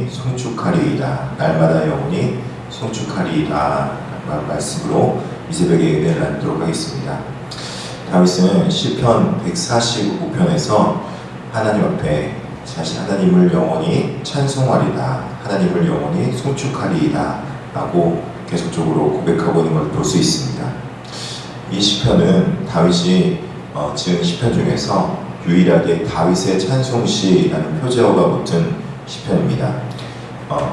영원히 송축하리이다. 날마다 영원히 송축하리이다. 말씀으로 이새벽의 은혜를 나누도록 하겠습니다. 다윗은 시편 145편에서 하나님 앞에 자신 하나님을 영원히 찬송하리다, 하나님을 영원히 송축하리이다 라고 계속적으로 고백하고 있는 걸 볼 수 있습니다. 이 시편은 다윗이 지은 시편 중에서 유일하게 다윗의 찬송시라는 표제어가 붙은 시편입니다.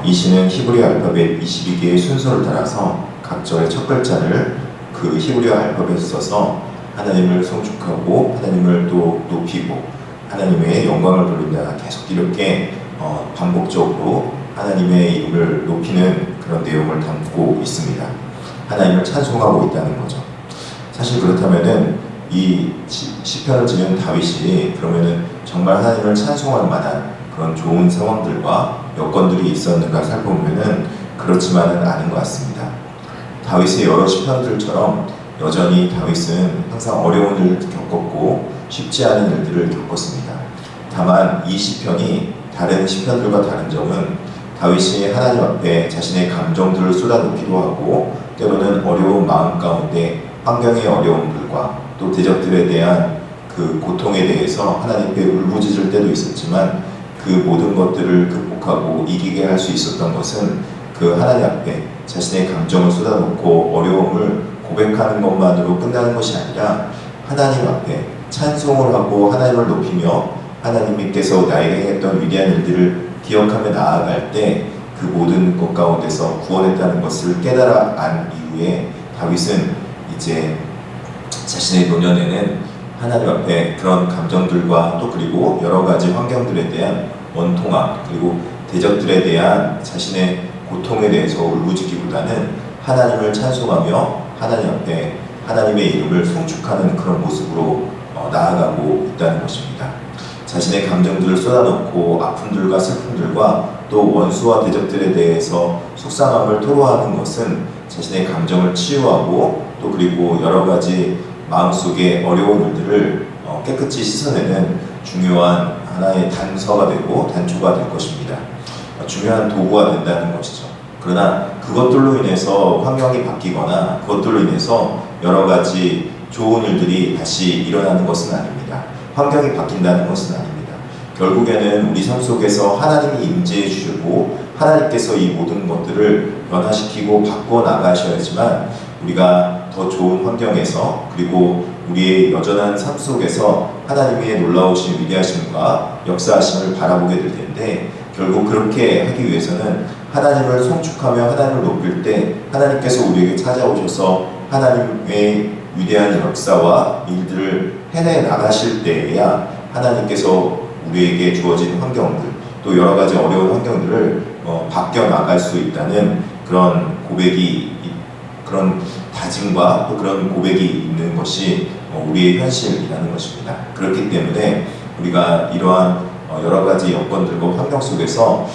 이 시는 히브리어 알파벳 22개의 순서를 따라서 각 절의 첫 글자를 그 히브리어 알파벳에 써서 하나님을 송축하고 하나님을 또 높이고 하나님의 영광을 돌린다, 계속 이렇게 반복적으로 하나님의 이름을 높이는 그런 내용을 담고 있습니다. 하나님을 찬송하고 있다는 거죠. 사실 그렇다면은 이 시편을 지은 다윗이 그러면은 정말 하나님을 찬송할 만한 그런 좋은 상황들과 여건들이 있었는가 살펴보면은 그렇지만은 않은 것 같습니다. 다윗의 여러 시편들처럼 여전히 다윗은 항상 어려운 일을 겪었고 쉽지 않은 일들을 겪었습니다. 다만 이 시편이 다른 시편들과 다른 점은 다윗이 하나님 앞에 자신의 감정들을 쏟아놓기도 하고 때로는 어려운 마음 가운데 환경의 어려움들과 또 대적들에 대한 그 고통에 대해서 하나님께 울부짖을 때도 있었지만 그 모든 것들을 극복하고 이기게 할 수 있었던 것은 그 하나님 앞에 자신의 감정을 쏟아놓고 어려움을 고백하는 것만으로 끝나는 것이 아니라 하나님 앞에 찬송을 하고 하나님을 높이며 하나님께서 나에게 행했던 위대한 일들을 기억하며 나아갈 때 그 모든 것 가운데서 구원했다는 것을 깨달아 안 이후에 다윗은 이제 자신의 노년에는 하나님 앞에 그런 감정들과 또 그리고 여러 가지 환경들에 대한 원통함 그리고 대적들에 대한 자신의 고통에 대해서 울부짖기보다는 하나님을 찬송하며 하나님 앞에 하나님의 이름을 송축하는 그런 모습으로 나아가고 있다는 것입니다. 자신의 감정들을 쏟아놓고 아픔들과 슬픔들과 또 원수와 대적들에 대해서 속상함을 토로하는 것은 자신의 감정을 치유하고 또 그리고 여러 가지 마음속에 어려운 일들을 깨끗이 씻어내는 중요한 하나의 단서가 되고 단초가 될 것입니다. 중요한 도구가 된다는 것이죠. 그러나 그것들로 인해서 환경이 바뀌거나 그것들로 인해서 여러 가지 좋은 일들이 다시 일어나는 것은 아닙니다. 환경이 바뀐다는 것은 아닙니다. 결국에는 우리 삶 속에서 하나님이 임재해 주시고 하나님께서 이 모든 것들을 변화시키고 바꿔 나가셔야지만 우리가 더 좋은 환경에서 그리고 우리의 여전한 삶 속에서 하나님의 놀라우신 위대하심과 역사하심을 바라보게 될 텐데 결국 그렇게 하기 위해서는 하나님을 송축하며 하나님을 높일 때 하나님께서 우리에게 찾아오셔서 하나님의 위대한 역사와 일들을 해내 나가실 때에야 하나님께서 우리에게 주어진 환경들 또 여러 가지 어려운 환경들을 바뀌어 나갈 수 있다는 그런 고백이 그런 다짐과 또 그런 고백이 있는 것이 우리의 현실이라는 것입니다. 그렇기 때문에 우리가 이러한 여러 가지 여건들과 환경 속에서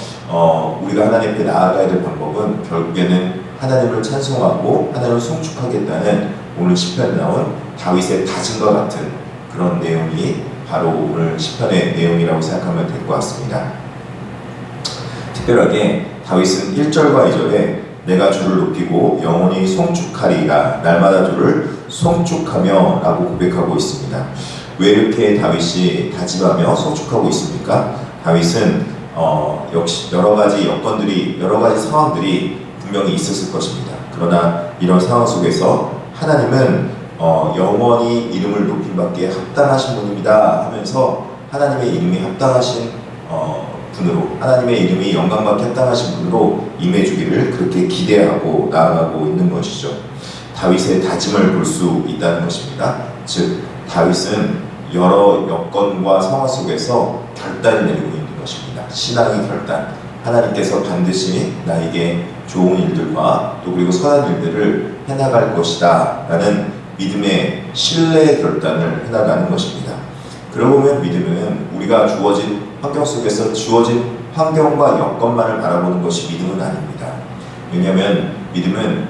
우리가 하나님 앞에 나아가야 될 방법은 결국에는 하나님을 찬송하고 하나님을 송축하겠다는 오늘 시편에 나온 다윗의 다짐과 같은 그런 내용이 바로 오늘 시편의 내용이라고 생각하면 될 것 같습니다. 특별하게 다윗은 1절과 2절에 내가 주를 높이고 영원히 송축하리라 날마다 주를 송축하며 라고 고백하고 있습니다. 왜 이렇게 다윗이 다짐하며 송축하고 있습니까? 다윗은 역시 여러 가지 여건들이 여러 가지 상황들이 분명히 있었을 것입니다. 그러나 이런 상황 속에서 하나님은 영원히 이름을 높임 받기에 합당하신 분입니다 하면서 하나님의 이름이 합당하신 분으로 하나님의 이름이 영광받기 합당하신 분으로 임해주기를 그렇게 기대하고 나아가고 있는 것이죠. 다윗의 다짐을 볼 수 있다는 것입니다. 즉 다윗은 여러 여건과 상황 속에서 결단을 내리고 있는 것입니다. 신앙의 결단, 하나님께서 반드시 나에게 좋은 일들과 또 그리고 선한 일들을 해나갈 것이다 라는 믿음의 신뢰의 결단을 해나가는 것입니다. 그러고 보면 믿음은 우리가 주어진 환경 속에서 주어진 환경과 여건만을 바라보는 것이 믿음은 아닙니다. 왜냐하면 믿음은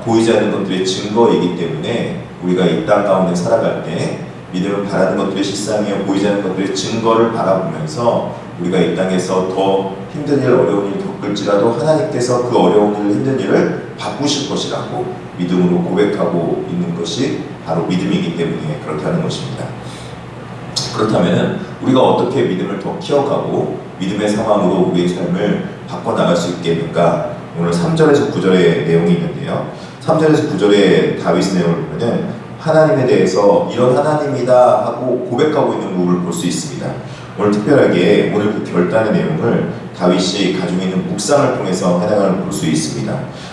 보이지 않는 것들의 증거이기 때문에 우리가 이 땅 가운데 살아갈 때 믿음은 바라는 것들의 실상이요 보이지 않는 것들의 증거를 바라보면서 우리가 이 땅에서 더 힘든 일 어려운 일 겪고 겪을지라도 하나님께서 그 어려운 일을 힘든 일을 바꾸실 것이라고 믿음으로 고백하고 있는 것이 바로 믿음이기 때문에 그렇게 하는 것입니다. 그렇다면 우리가 어떻게 믿음을 더 키워가고 믿음의 상황으로 우리의 삶을 바꿔나갈 수 있겠는가? 오늘 3절에서 9절의 내용이 있는데요. 3절에서 9절의 다윗의 내용을 보면 하나님에 대해서 이런 하나님이다 하고 고백하고 있는 부분을 볼 수 있습니다. 오늘 특별하게 오늘 그 결단의 내용을 다윗이 가지고 있는 묵상을 통해서 해나가는 볼 수 있습니다.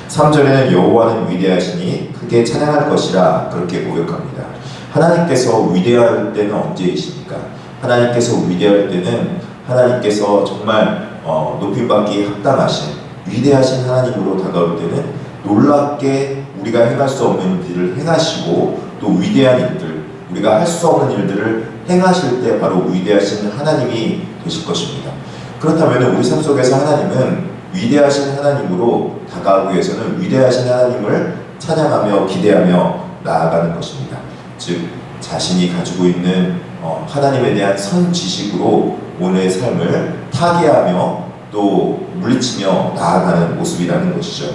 3절에는 여호와는 위대하시니 크게 찬양할 것이라 그렇게 고백합니다. 하나님께서 위대할 때는 언제이십니까? 하나님께서 위대할 때는 하나님께서 정말 높임받기 합당하신 위대하신 하나님으로 다가올 때는 놀랍게 우리가 행할 수 없는 일들을 행하시고 또 위대한 일들, 우리가 할 수 없는 일들을 행하실 때 바로 위대하신 하나님이 되실 것입니다. 그렇다면 우리 삶 속에서 하나님은 위대하신 하나님으로 다가가기 위해서는 위대하신 하나님을 찬양하며 기대하며 나아가는 것입니다. 즉 자신이 가지고 있는 하나님에 대한 선지식으로 오늘의 삶을 타개하며 또 물리치며 나아가는 모습이라는 것이죠.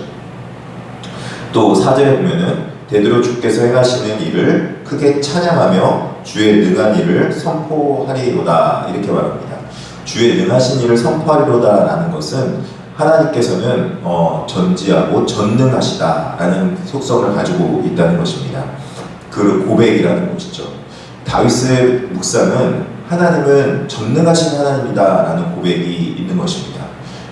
또 4절에 보면은 되도록 주께서 행하시는 일을 크게 찬양하며 주의 능한 일을 선포하리로다 이렇게 말합니다. 주의 능하신 일을 선포하리로다 라는 것은 하나님께서는 전지하고 전능하시다라는 속성을 가지고 있다는 것입니다. 그 고백이라는 것이죠. 다윗의 묵상은 하나님은 전능하신 하나님이다 라는 고백이 있는 것입니다.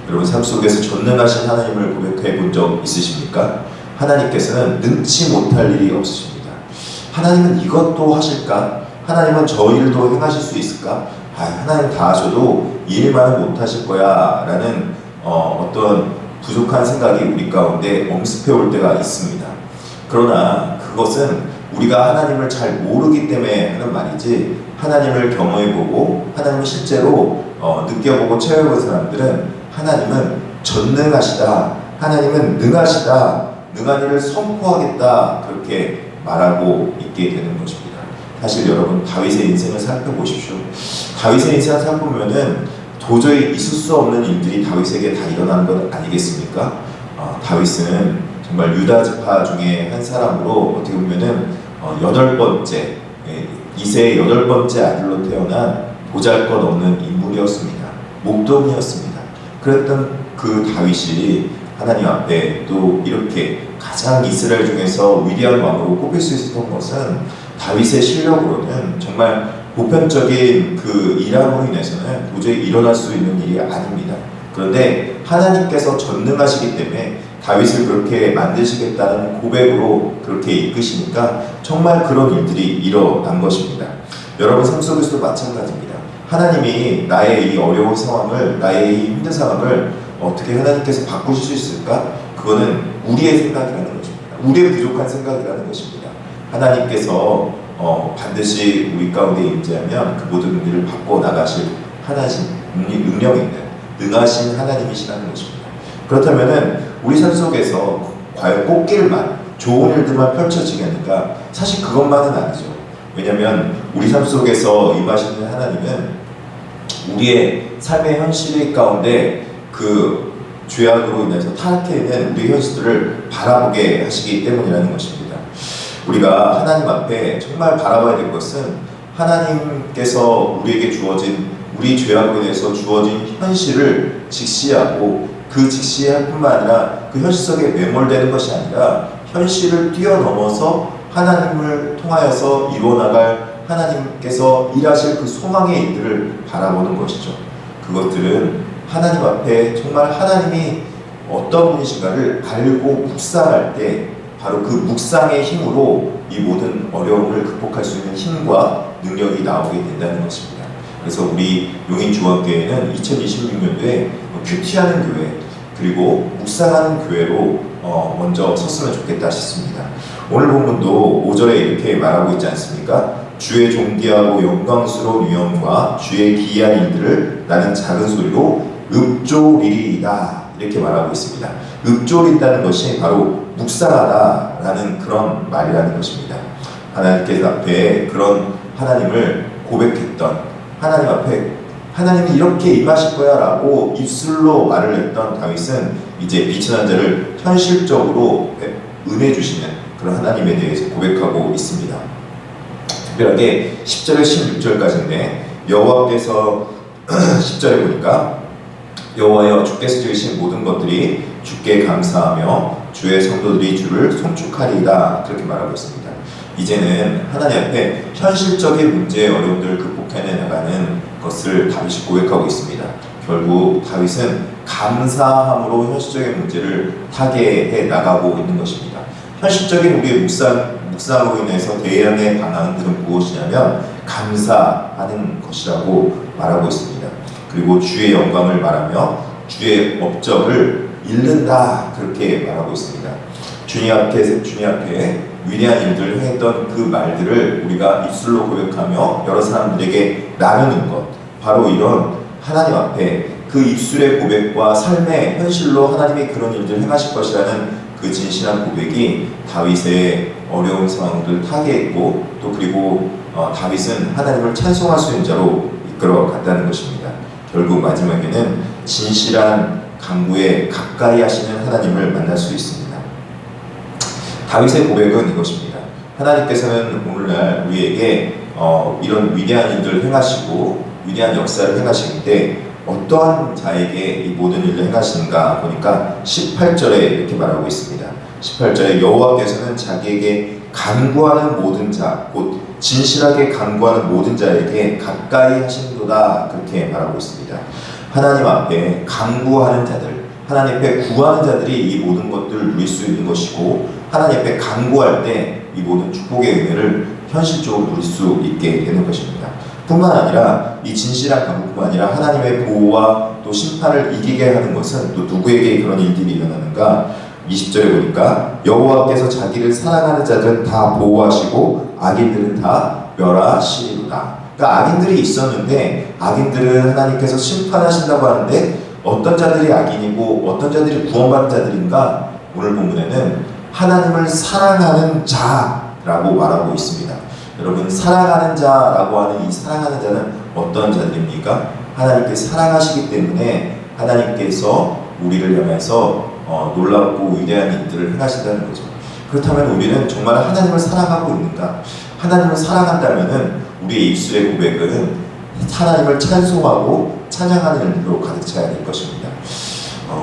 여러분 삶 속에서 전능하신 하나님을 고백해 본 적 있으십니까? 하나님께서는 능치 못할 일이 없으십니다. 하나님은 이것도 하실까? 하나님은 저 일도 행하실 수 있을까? 하나님 다 하셔도 이 일만은 못하실 거야 라는 어떤 부족한 생각이 우리 가운데 엄습해 올 때가 있습니다. 그러나 그것은 우리가 하나님을 잘 모르기 때문에 하는 말이지, 하나님을 경험해보고 하나님을 실제로 느껴보고 체험해본 사람들은 하나님은 전능하시다, 하나님은 능하시다, 능한 일을 선포하겠다 그렇게 말하고 있게 되는 것입니다. 사실 여러분 다윗의 인생을 살펴보십시오. 다윗의 인생을 살펴보면은 도저히 있을 수 없는 일들이 다윗에게 다 일어나는 것 아니겠습니까? 다윗은 정말 유다 지파 중에 한 사람으로 어떻게 보면은 8번째 이세의 8번째 아들로 태어난 보잘것없는 인물이었습니다. 목동이었습니다. 그랬던 그 다윗이 하나님 앞에 또 이렇게 가장 이스라엘 중에서 위대한 왕으로 꼽힐 수 있었던 것은 다윗의 실력으로는 정말 보편적인 그 일함으로 인해서는 도저히 일어날 수 있는 일이 아닙니다. 그런데 하나님께서 전능하시기 때문에 다윗을 그렇게 만드시겠다는 고백으로 그렇게 이끄시니까 정말 그런 일들이 일어난 것입니다. 여러분 삶 속에서도 마찬가지입니다. 하나님이 나의 이 어려운 상황을, 나의 이 힘든 상황을 어떻게 하나님께서 바꾸실 수 있을까? 그거는 우리의 생각이라는 것입니다. 우리의 부족한 생각이라는 것입니다. 하나님께서 반드시 우리 가운데 임재하면 그 모든 일을 바꿔 나가실 하나님 능력 있는 능하신 하나님이시라는 것입니다. 그렇다면은 우리 삶 속에서 과연 꽃길만 좋은 일들만 펼쳐지겠는가? 사실 그것만은 아니죠. 왜냐하면 우리 삶 속에서 임하시는 하나님은 우리의 삶의 현실 가운데 그 죄악으로 인해서 타락해 있는 우리 현실들을 바라보게 하시기 때문이라는 것입니다. 우리가 하나님 앞에 정말 바라봐야 될 것은 하나님께서 우리에게 주어진 우리 죄악으로 인해서 주어진 현실을 직시하고 그 직시할 뿐만 아니라 그 현실 속에 매몰되는 것이 아니라 현실을 뛰어넘어서 하나님을 통하여서 이루어나갈 하나님께서 일하실 그 소망의 일들을 바라보는 것이죠. 그것들은 하나님 앞에 정말 하나님이 어떤 분이신가를 알고 묵상할 때 바로 그 묵상의 힘으로 이 모든 어려움을 극복할 수 있는 힘과 능력이 나오게 된다는 것입니다. 그래서 우리 용인중앙교회는 2026년도에 큐티하는 교회 그리고 묵상하는 교회로 먼저 섰으면 좋겠다 싶습니다. 오늘 본문도 5절에 이렇게 말하고 있지 않습니까? 주의 존귀하고 영광스러운 위엄과 주의 기이한 일들을 나는 작은 소리로 읊조리리이다 이렇게 말하고 있습니다. 읊조린다는 것이 바로 묵상하다라는 그런 말이라는 것입니다. 하나님께서 앞에 그런 하나님을 고백했던 하나님 앞에 하나님이 이렇게 임하실 거야 라고 입술로 말을 했던 다윗은 이제 비천한 자를 현실적으로 은혜 주시는 그런 하나님에 대해서 고백하고 있습니다. 특별하게 10절에 16절까지인데 여호와께서 10절에 보니까 여호와여 주께서 지으신 모든 것들이 주께 감사하며 주의 성도들이 주를 송축하리이다 그렇게 말하고 있습니다. 이제는 하나님 앞에 현실적인 문제의 어려움들을 극복해내 나가는 것을 다윗이 고백하고 있습니다. 결국 다윗은 감사함으로 현실적인 문제를 타개해 나가고 있는 것입니다. 현실적인 우리의 묵상으로 인해서 대안의 방안들은 무엇이냐면 감사하는 것이라고 말하고 있습니다. 그리고 주의 영광을 말하며 주의 업적을 읽는다 그렇게 말하고 있습니다. 주님 앞에 위대한 일들을 했던 그 말들을 우리가 입술로 고백하며 여러 사람들에게 나누는 것, 바로 이런 하나님 앞에 그 입술의 고백과 삶의 현실로 하나님이 그런 일들을 행하실 것이라는 그 진실한 고백이 다윗의 어려운 상황들을 타개했고 또 그리고 다윗은 하나님을 찬송할 수 있는 자로 이끌어 갔다는 것입니다. 결국 마지막에는 진실한 강구에 가까이 하시는 하나님을 만날 수 있습니다. 다윗의 고백은 이것입니다. 하나님께서는 오늘날 우리에게 이런 위대한 일들을 행하시고 위대한 역사를 행하시는데 어떠한 자에게 이 모든 일을 행하시는가 보니까 18절에 이렇게 말하고 있습니다. 18절에 여호와께서는 자기에게 간구하는 모든 자, 곧 진실하게 간구하는 모든 자에게 가까이 하신도다 그렇게 말하고 있습니다. 하나님 앞에 간구하는 자들, 하나님 앞에 구하는 자들이 이 모든 것들을 누릴 수 있는 것이고 하나님 앞에 간구할 때 이 모든 축복의 은혜를 현실적으로 누릴 수 있게 되는 것입니다. 뿐만 아니라 이 진실한 간구뿐만 아니라 하나님의 보호와 또 심판을 이기게 하는 것은 또 누구에게 그런 일들이 일어나는가? 20절에 보니까 여호와께서 자기를 사랑하는 자들은 다 보호하시고 악인들은 다 멸하시리로다. 그러니까 악인들이 있었는데 악인들은 하나님께서 심판하신다고 하는데 어떤 자들이 악인이고 어떤 자들이 구원받은 자들인가? 오늘 본문에는 하나님을 사랑하는 자라고 말하고 있습니다. 여러분, 사랑하는 자라고 하는 이 사랑하는 자는 어떤 자들입니까? 하나님께 사랑하시기 때문에 하나님께서 우리를 향해서 놀랍고 위대한 일들을 행하신다는 거죠. 그렇다면 우리는 정말 하나님을 사랑하고 있는가? 하나님을 사랑한다면 우리의 입술의 고백은 하나님을 찬송하고 찬양하는 일로 가득 차야 될 것입니다.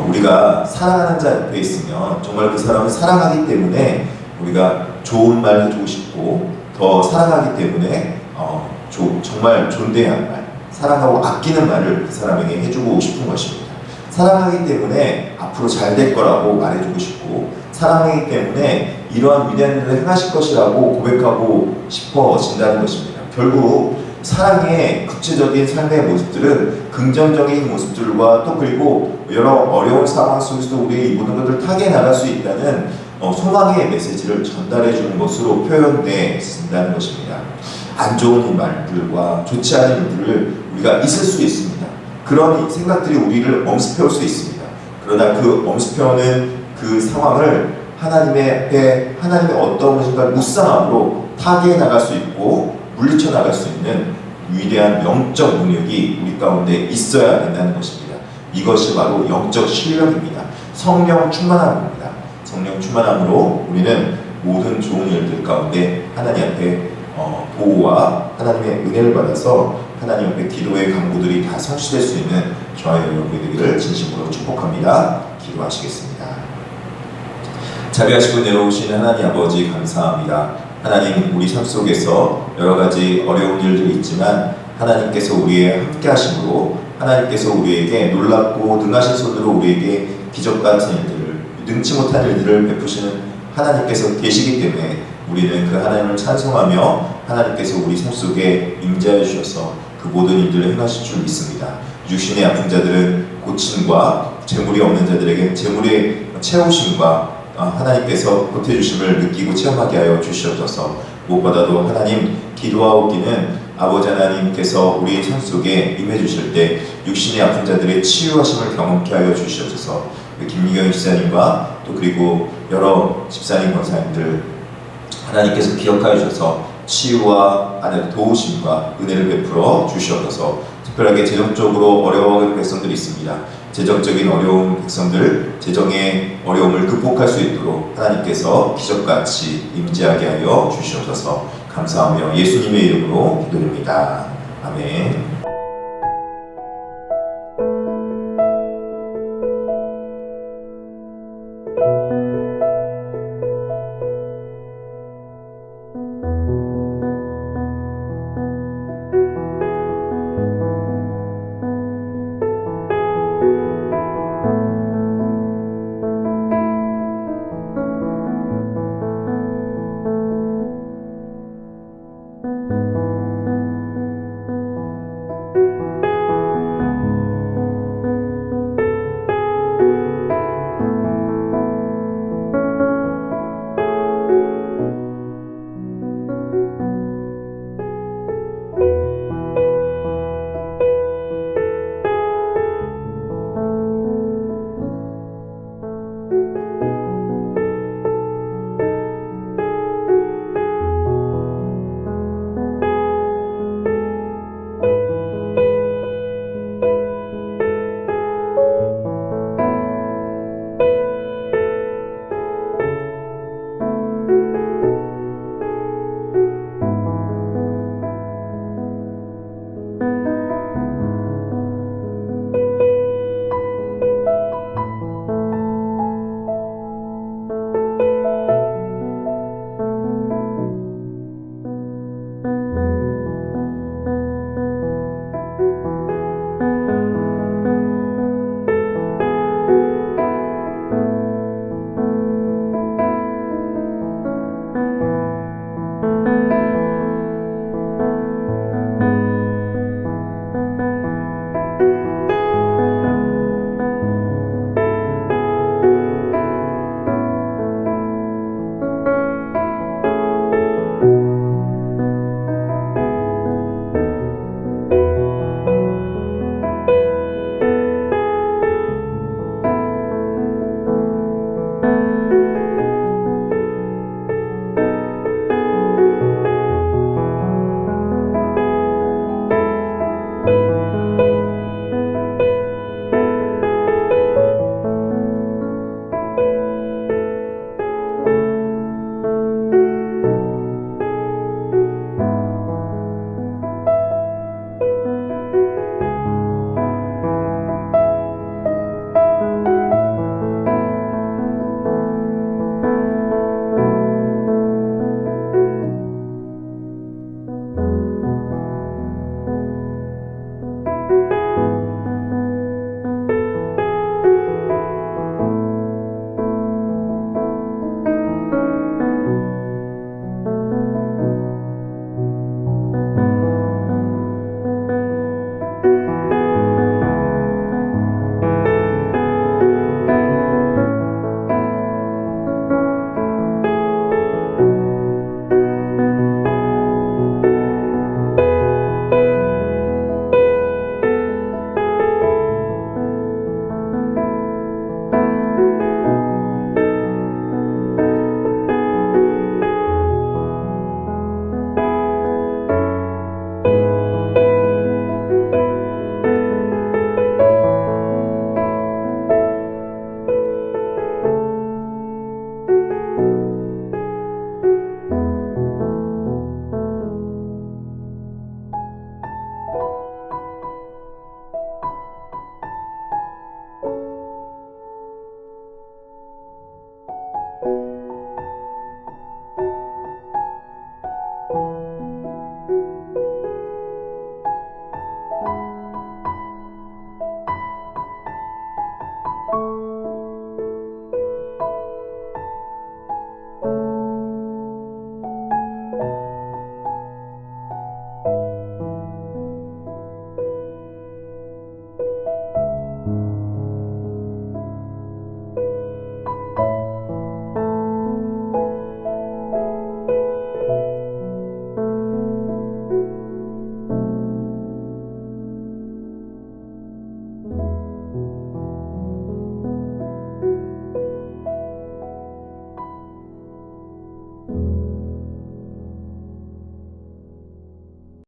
우리가 사랑하는 자 옆에 있으면 정말 그 사람을 사랑하기 때문에 우리가 좋은 말 해주고 싶고 더 사랑하기 때문에 정말 존대한 말, 사랑하고 아끼는 말을 그 사람에게 해주고 싶은 것입니다. 사랑하기 때문에 앞으로 잘 될 거라고 말해주고 싶고 사랑하기 때문에 이러한 위대한 일을 행하실 것이라고 고백하고 싶어진다는 것입니다. 결국 사랑의 구체적인 삶의 모습들은 긍정적인 모습들과 또 그리고 여러 어려운 상황 속에서도 우리의 이 모든 것들을 타개해 나갈 수 있다는 소망의 메시지를 전달해 주는 것으로 표현된다는 것입니다. 안 좋은 말들과 좋지 않은 일들을 우리가 있을 수 있습니다. 그런 생각들이 우리를 엄습해올 수 있습니다. 그러나 그 엄습해오는 그 상황을 하나님의 어떤 것인가 묵상함으로 타개해 나갈 수 있고 물리쳐 나갈 수 있는 위대한 영적 능력이 우리 가운데 있어야 된다는 것입니다. 이것이 바로 영적 실력입니다. 성령 충만함입니다. 성령 충만함으로 우리는 모든 좋은 일들 가운데 하나님 앞에 보호와 하나님의 은혜를 받아서 하나님 앞에 기도의 간구들이 다 성취될 수 있는 저와 여러분이 되기를 진심으로 축복합니다. 기도하시겠습니다. 자비하시고 내려오신 하나님 아버지 감사합니다. 하나님, 우리 삶 속에서 여러 가지 어려운 일들이 있지만 하나님께서 우리의 함께 하심으로 하나님께서 우리에게 놀랍고 능하신 손으로 우리에게 기적 같은 일들을, 능치 못한 일들을 베푸시는 하나님께서 계시기 때문에 우리는 그 하나님을 찬송하며 하나님께서 우리 삶 속에 임재해 주셔서 그 모든 일들을 행하실 줄 믿습니다. 육신의 아픈 자들은 고침과 재물이 없는 자들에게 재물의 채우심과 하나님께서 보태주심을 느끼고 체험하게 하여 주시옵소서. 무엇보다도 하나님, 기도하옵기는 아버지 하나님께서 우리의 삶 속에 임해 주실 때 육신의 아픈 자들의 치유하심을 경험케 하여 주시옵소서. 김미경 집사님과 또 그리고 여러 집사님 권사님들 하나님께서 기억하여 주셔서 치유와 도우심과 은혜를 베풀어 주시옵소서. 특별하게 재정적으로 어려운 백성들이 있습니다. 재정적인 어려운 백성들, 재정의 어려움을 극복할 수 있도록 하나님께서 기적같이 임재하게 하여 주시옵소서. 감사하며 예수님의 이름으로 기도드립니다. 아멘.